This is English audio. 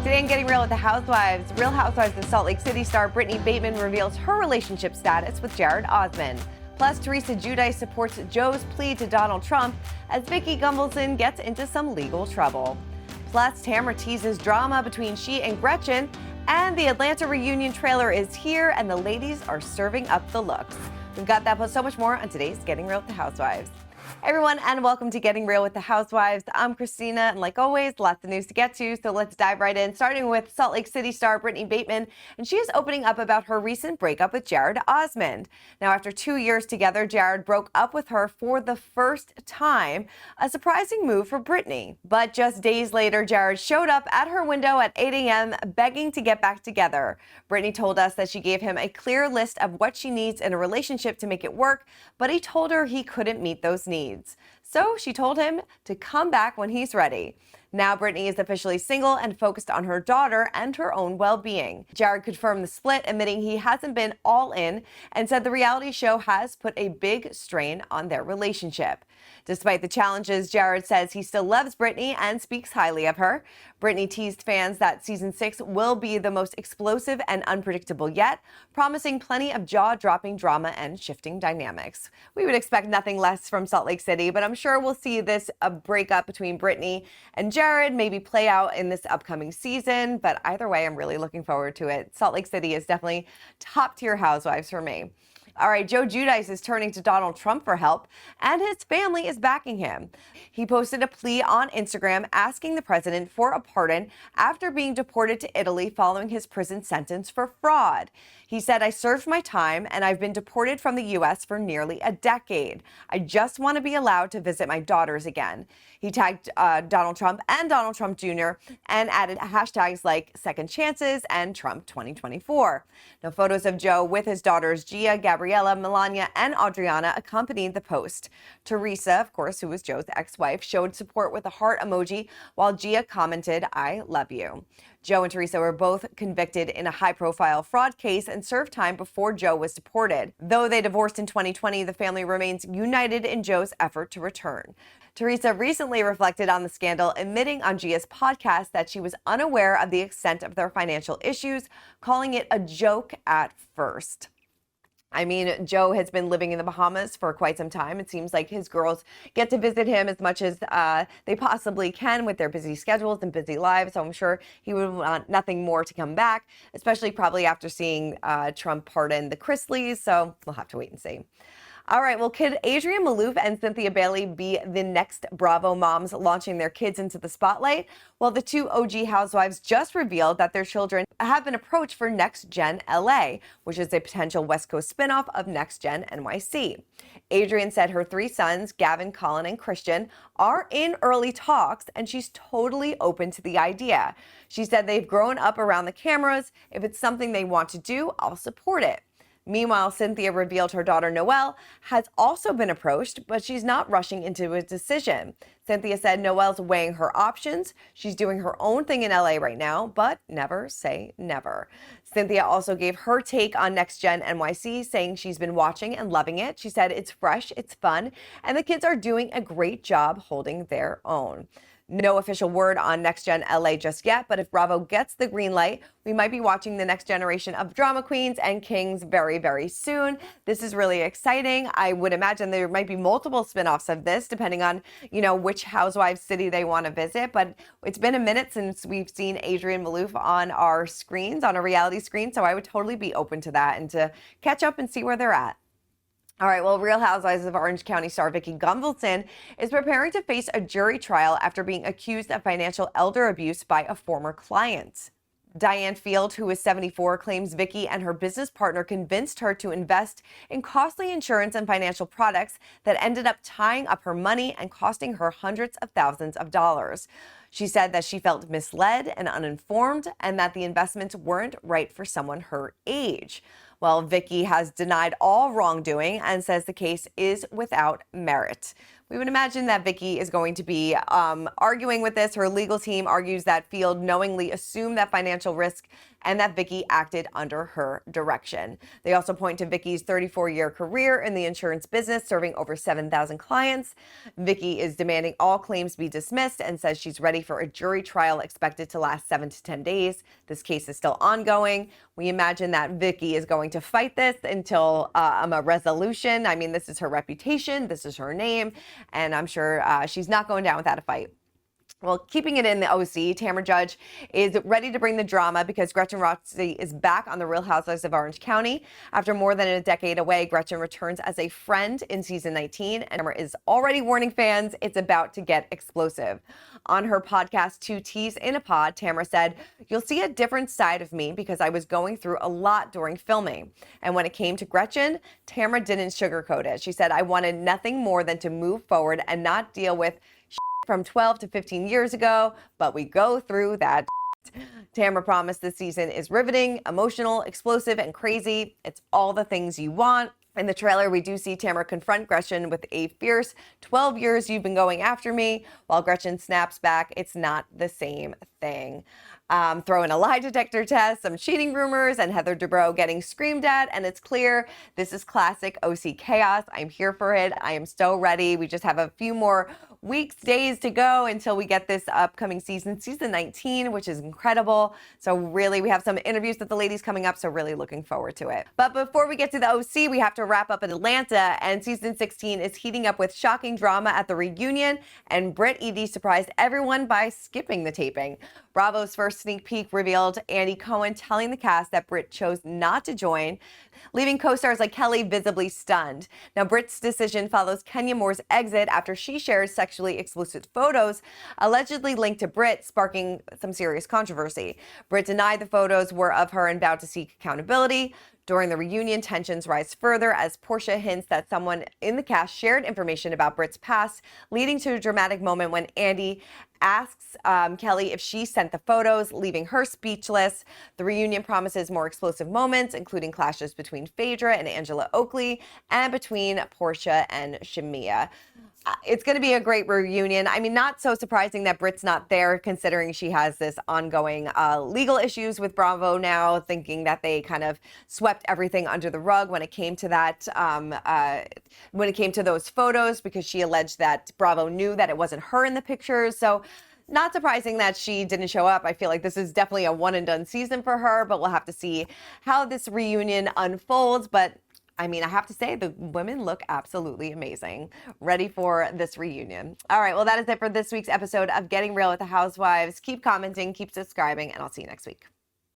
Today in Getting Real with the Housewives, Real Housewives of Salt Lake City star Brittany Baitman reveals her relationship status with Jared Osmond. Plus, Teresa Giudice supports Joe's plea to Donald Trump as Vicky Gunvalson gets into some legal trouble. Plus, Tamra teases drama between she and Gretchen, and the Atlanta reunion trailer is here, and the ladies are serving up the looks. We've got that plus so much more on today's Getting Real with the Housewives. Hey everyone, and welcome to Getting Real with the Housewives. I'm Christina, and like always, lots of news to get to, so let's dive right in, starting with Salt Lake City star Brittany Baitman, and she is opening up about her recent breakup with Jared Osmond. Now, after 2 years together, Jared broke up with her for the first time, a surprising move for Brittany. But just days later, Jared showed up at her window at 8 a.m. begging to get back together. Brittany told us that she gave him a clear list of what she needs in a relationship to make it work, but he told her he couldn't meet those needs. So she told him to come back when he's ready. Now Brittany is officially single and focused on her daughter and her own well-being. Jared confirmed the split, admitting he hasn't been all in, and said the reality show has put a big strain on their relationship. Despite the challenges, Jared says he still loves Brittany and speaks highly of her. Brittany teased fans that season 6 will be the most explosive and unpredictable yet, promising plenty of jaw-dropping drama and shifting dynamics. We would expect nothing less from Salt Lake City, but I'm sure we'll see this breakup between Brittany and Jared maybe play out in this upcoming season, but either way, I'm really looking forward to it. Salt Lake City is definitely top-tier housewives for me. All right, Joe Giudice is turning to Donald Trump for help, and his family is backing him. He posted a plea on Instagram asking the president for a pardon after being deported to Italy following his prison sentence for fraud. He said, "I served my time, and I've been deported from the U.S. for nearly a decade. I just want to be allowed to visit my daughters again." He tagged Donald Trump and Donald Trump Jr. and added hashtags like Second Chances and Trump 2024. Now, photos of Joe with his daughters Gia, Gabriella, Melania, and Adriana accompanied the post. Teresa, of course, who was Joe's ex-wife, showed support with a heart emoji, while Gia commented, "I love you." Joe and Teresa were both convicted in a high-profile fraud case and served time before Joe was deported. Though they divorced in 2020, the family remains united in Joe's effort to return. Teresa recently reflected on the scandal, admitting on Gia's podcast that she was unaware of the extent of their financial issues, calling it a joke at first. I mean, Joe has been living in the Bahamas for quite some time. It seems like his girls get to visit him as much as they possibly can with their busy schedules and busy lives. So I'm sure he would want nothing more to come back, especially probably after seeing Trump pardon the Chrisleys. So we'll have to wait and see. All right, well, could Adrienne Maloof and Cynthia Bailey be the next Bravo moms launching their kids into the spotlight? Well, the two OG housewives just revealed that their children have been approached for NextGen LA, which is a potential West Coast spinoff of NextGen NYC. Adrienne said her 3 sons, Gavin, Colin, and Christian, are in early talks, and she's totally open to the idea. She said they've grown up around the cameras. If it's something they want to do, I'll support it. Meanwhile, Cynthia revealed her daughter Noelle has also been approached, but she's not rushing into a decision. Cynthia said Noelle's weighing her options. She's doing her own thing in LA right now, but never say never. Cynthia also gave her take on NextGen NYC, saying she's been watching and loving it. She said it's fresh, it's fun, and the kids are doing a great job holding their own. No official word on NextGen LA just yet, but if Bravo gets the green light, we might be watching the next generation of drama queens and kings very, very soon. This is really exciting. I would imagine there might be multiple spinoffs of this, depending on, which housewives city they want to visit. But it's been a minute since we've seen Adrienne Maloof on our screens, on a reality screen, so I would totally be open to that and to catch up and see where they're at. All right, well, Real Housewives of Orange County star Vicky Gunvalson is preparing to face a jury trial after being accused of financial elder abuse by a former client. Diane Field, who is 74, claims Vicky and her business partner convinced her to invest in costly insurance and financial products that ended up tying up her money and costing her hundreds of thousands of dollars. She said that she felt misled and uninformed and that the investments weren't right for someone her age. Well, Vicky has denied all wrongdoing and says the case is without merit. We would imagine that Vicki is going to be arguing with this. Her legal team argues that Field knowingly assumed that financial risk and that Vicki acted under her direction. They also point to Vicki's 34-year career in the insurance business, serving over 7,000 clients. Vicki is demanding all claims be dismissed and says she's ready for a jury trial expected to last 7 to 10 days. This case is still ongoing. We imagine that Vicki is going to fight this until a resolution. I mean, this is her reputation, this is her name, and I'm sure she's not going down without a fight. Well, keeping it in the OC, Tamra Judge is ready to bring the drama because Gretchen Rossi is back on The Real Housewives of Orange County. After more than a decade away, Gretchen returns as a friend in season 19, and Tamra is already warning fans it's about to get explosive. On her podcast, Two T's in a Pod, Tamra said, "You'll see a different side of me because I was going through a lot during filming." And when it came to Gretchen, Tamra didn't sugarcoat it. She said, "I wanted nothing more than to move forward and not deal with from 12 to 15 years ago, but we go through that." Tamra promised this season is riveting, emotional, explosive, and crazy. It's all the things you want. In the trailer, we do see Tamra confront Gretchen with a fierce 12 years you've been going after me, while Gretchen snaps back, it's not the same thing. Throw in a lie detector test, some cheating rumors, and Heather Dubrow getting screamed at, and it's clear this is classic OC chaos. I'm here for it. I am so ready. We just have a few more weeks, days to go until we get this upcoming season 19, which is incredible. So really, we have some interviews with the ladies coming up, so really looking forward to it. But before we get to the OC, we have to wrap up in Atlanta, and season 16 is heating up with shocking drama at the reunion, and Britt Ed surprised everyone by skipping the taping. Bravo's first sneak peek revealed Andy Cohen telling the cast that Britt chose not to join, leaving co-stars like Kelly visibly stunned. Now, Britt's decision follows Kenya Moore's exit after she shares sexually explicit photos allegedly linked to Britt, sparking some serious controversy. Britt denied the photos were of her and vowed to seek accountability. During the reunion, tensions rise further as Portia hints that someone in the cast shared information about Britt's past, leading to a dramatic moment when Andy asks Kelly if she sent the photos, leaving her speechless. The reunion promises more explosive moments, including clashes between Phaedra and Angela Oakley and between Portia and Shamia. It's going to be a great reunion. I mean, not so surprising that Britt's not there, considering she has this ongoing legal issues with Bravo now, thinking that they kind of swept everything under the rug when it came to that, when it came to those photos, because she alleged that Bravo knew that it wasn't her in the pictures. So not surprising that she didn't show up. I feel like this is definitely a one and done season for her, but we'll have to see how this reunion unfolds. But I mean, I have to say, the women look absolutely amazing, ready for this reunion. All right, well, that is it for this week's episode of Getting Real with the Housewives. Keep commenting, keep subscribing, and I'll see you next week.